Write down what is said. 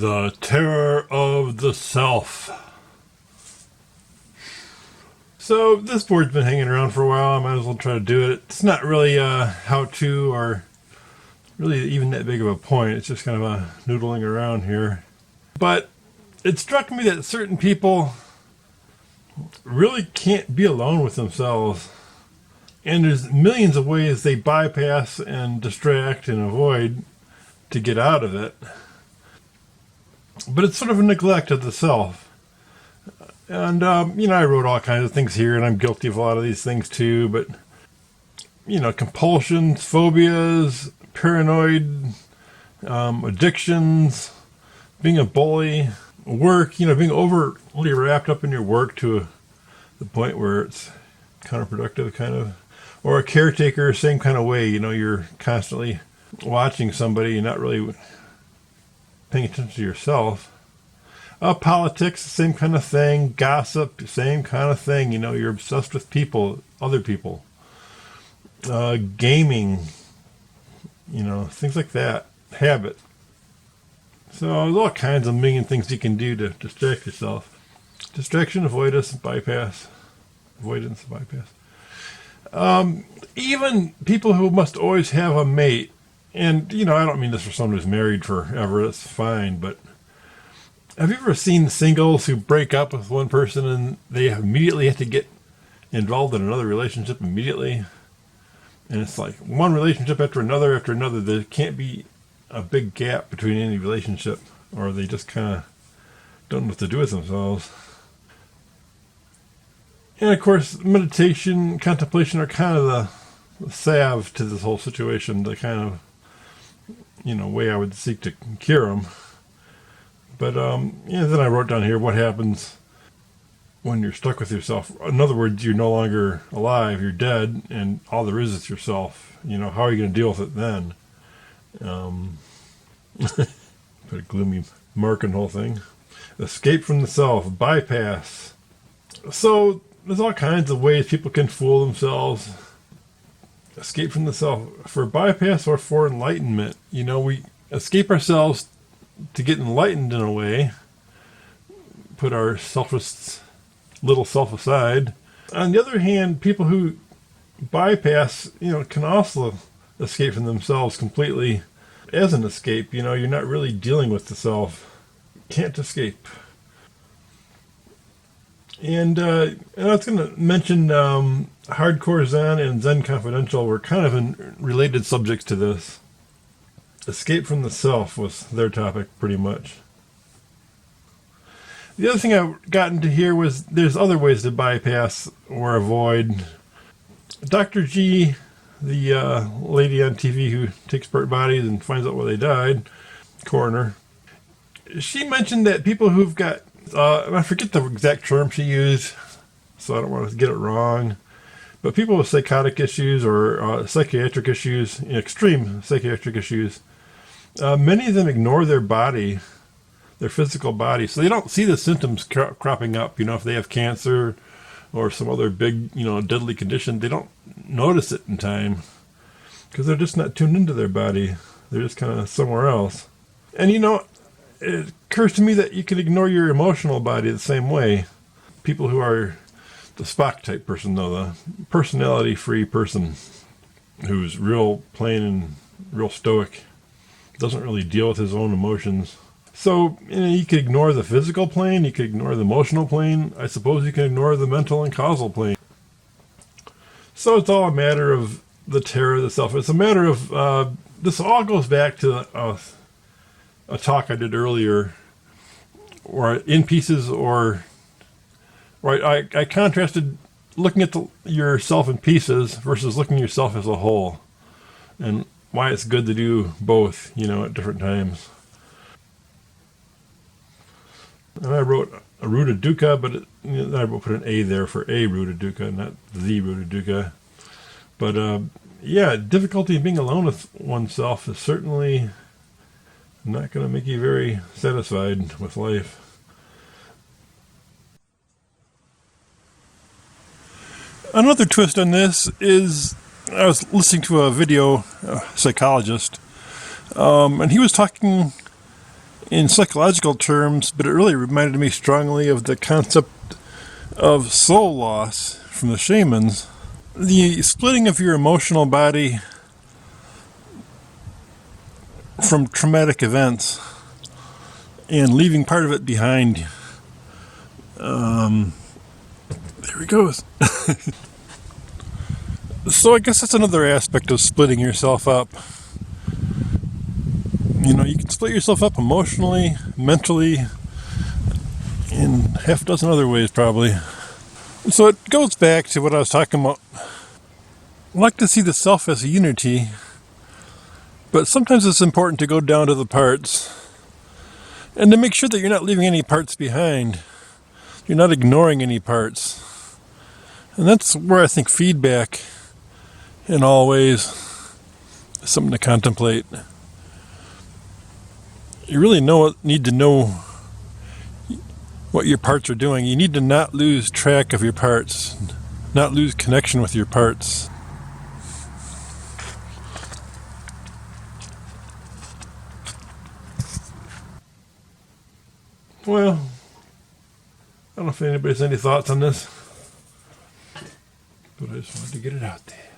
The terror of the self. So this board's been hanging around for a while. I might as well try to do it. It's not really a how-to or really even that big of a point. It's just kind of a noodling around here. But it struck me that certain people really can't be alone with themselves. And there's millions of ways they bypass and distract and avoid to get out of it. But it's sort of a neglect of the self. And, I wrote all kinds of things here, and I'm guilty of a lot of these things too, but, compulsions, phobias, paranoid, addictions, being a bully, work, being overly wrapped up in your work to the point where it's counterproductive, kind of. Or a caretaker, same kind of way, you're constantly watching somebody and not really paying attention to yourself. Politics, same kind of thing. Gossip, same kind of thing. You're obsessed with people, other people. Gaming, things like that. Habit. So there's all kinds of million things you can do to distract yourself. Distraction, avoidance, bypass. Avoidance, bypass. Even people who must always have a mate, and, I don't mean this for someone who's married forever, that's fine, but have you ever seen singles who break up with one person and they immediately have to get involved in another relationship immediately? And it's like one relationship after another. There can't be a big gap between any relationship, or they just kind of don't know what to do with themselves. And of course, meditation, contemplation are kind of the salve to this whole situation, the kind of, way I would seek to cure them. But, then I wrote down here what happens when you're stuck with yourself. In other words, you're no longer alive, you're dead, and all there is yourself. How are you going to deal with it then? Put a gloomy mark on the whole thing. Escape from the self, bypass. So, there's all kinds of ways people can fool themselves. Escape from the self for bypass or for enlightenment. We escape ourselves to get enlightened in a way, put our selfish little self aside. On the other hand, people who bypass, can also escape from themselves completely as an escape. You're not really dealing with the self. Can't escape. And I was going to mention Hardcore Zen and Zen Confidential were kind of in related subjects to this. Escape from the self was their topic, pretty much. The other thing I got into here was there's other ways to bypass or avoid. Dr. G, the lady on TV who takes apart bodies and finds out why they died, coroner, she mentioned that people who've got, I forget the exact term she used, so I don't want to get it wrong, but people with psychotic issues or psychiatric issues, extreme psychiatric issues, many of them ignore their body, their physical body, so they don't see the symptoms cropping up. If they have cancer or some other big, deadly condition, they don't notice it in time because they're just not tuned into their body. They're just kind of somewhere else. And it occurs to me that you can ignore your emotional body the same way. People who are the Spock type person, though, the personality-free person who's real plain and real stoic, doesn't really deal with his own emotions. So, you could ignore the physical plane, you could ignore the emotional plane, I suppose you can ignore the mental and causal plane. So it's all a matter of the terror of the self. It's a matter of, this all goes back to a talk I did earlier, or in pieces, or I contrasted looking at yourself in pieces versus looking at yourself as a whole, and why it's good to do both, at different times. And I wrote a rooted dukkha, but I put an A there for a rooted dukkha, not the rooted dukkha. But difficulty in being alone with oneself is certainly not going to make you very satisfied with life. Another twist on this is I was listening to a video, psychologist, and he was talking in psychological terms, but it really reminded me strongly of the concept of soul loss from the shamans. The splitting of your emotional body from traumatic events and leaving part of it behind. There he goes. So I guess that's another aspect of splitting yourself up. You know, you can split yourself up emotionally, mentally, in half a dozen other ways probably. So it goes back to what I was talking about. I like to see the self as a unity, but sometimes it's important to go down to the parts and to make sure that you're not leaving any parts behind. You're not ignoring any parts. And that's where I think feedback in all ways is something to contemplate. You really need to know what your parts are doing. You need to not lose track of your parts, not lose connection with your parts. Well, I don't know if anybody has any thoughts on this, but I just wanted to get it out there.